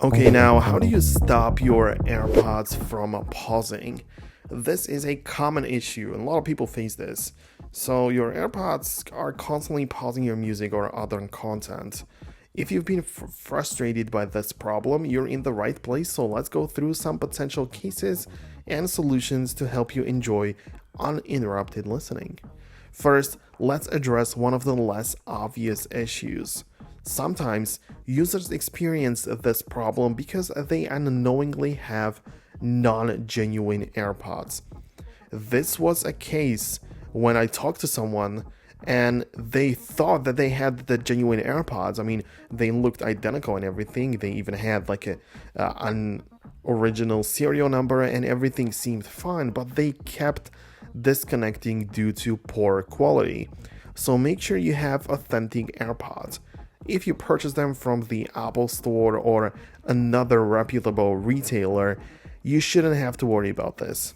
Okay, now how do you stop your AirPods from pausing? This is a common issue, and a lot of people face this. So, your AirPods are constantly pausing your music or other content. If you've been frustrated by this problem, you're in the right place, so let's go through some potential cases and solutions to help you enjoy uninterrupted listening. First, let's address one of the less obvious issues. Sometimes users experience this problem because they unknowingly have non-genuine AirPods. This was a case when I talked to someone and they thought that they had the genuine AirPods. I mean, they looked identical and everything. They even had like an original serial number and everything seemed fine, but they kept disconnecting due to poor quality. So make sure you have authentic AirPods. If you purchase them from the Apple Store or another reputable retailer, you shouldn't have to worry about this.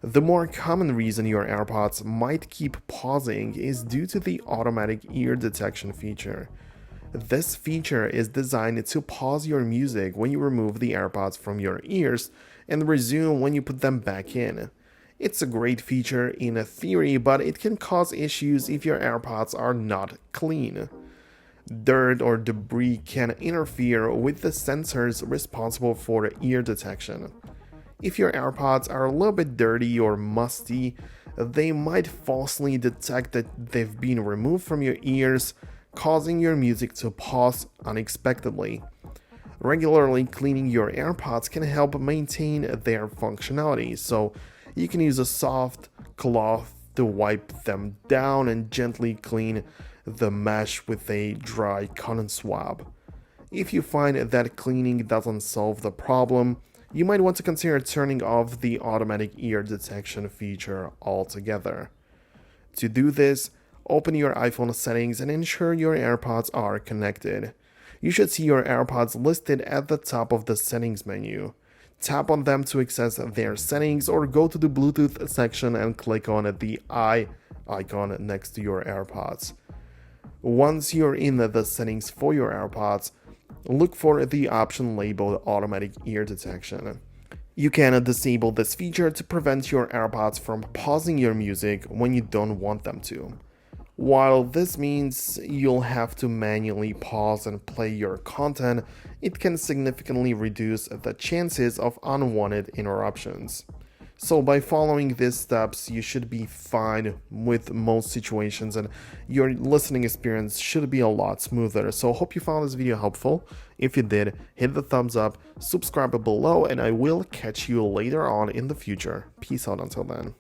The more common reason your AirPods might keep pausing is due to the automatic ear detection feature. This feature is designed to pause your music when you remove the AirPods from your ears and resume when you put them back in. It's a great feature in theory, but it can cause issues if your AirPods are not clean. Dirt or debris can interfere with the sensors responsible for ear detection. If your AirPods are a little bit dirty or musty, they might falsely detect that they've been removed from your ears, causing your music to pause unexpectedly. Regularly cleaning your AirPods can help maintain their functionality, so you can use a soft cloth to wipe them down and gently clean the mesh with a dry cotton swab. If you find that cleaning doesn't solve the problem, you might want to consider turning off the automatic ear detection feature altogether. To do this, open your iPhone settings and ensure your AirPods are connected. You should see your AirPods listed at the top of the settings menu. Tap on them to access their settings or go to the Bluetooth section and click on the eye icon next to your AirPods. Once you're in the settings for your AirPods, look for the option labeled Automatic Ear Detection. You can disable this feature to prevent your AirPods from pausing your music when you don't want them to. While this means you'll have to manually pause and play your content, it can significantly reduce the chances of unwanted interruptions. So by following these steps, you should be fine with most situations and your listening experience should be a lot smoother. So hope you found this video helpful. If you did, hit the thumbs up, subscribe below, and I will catch you later on in the future. Peace out until then.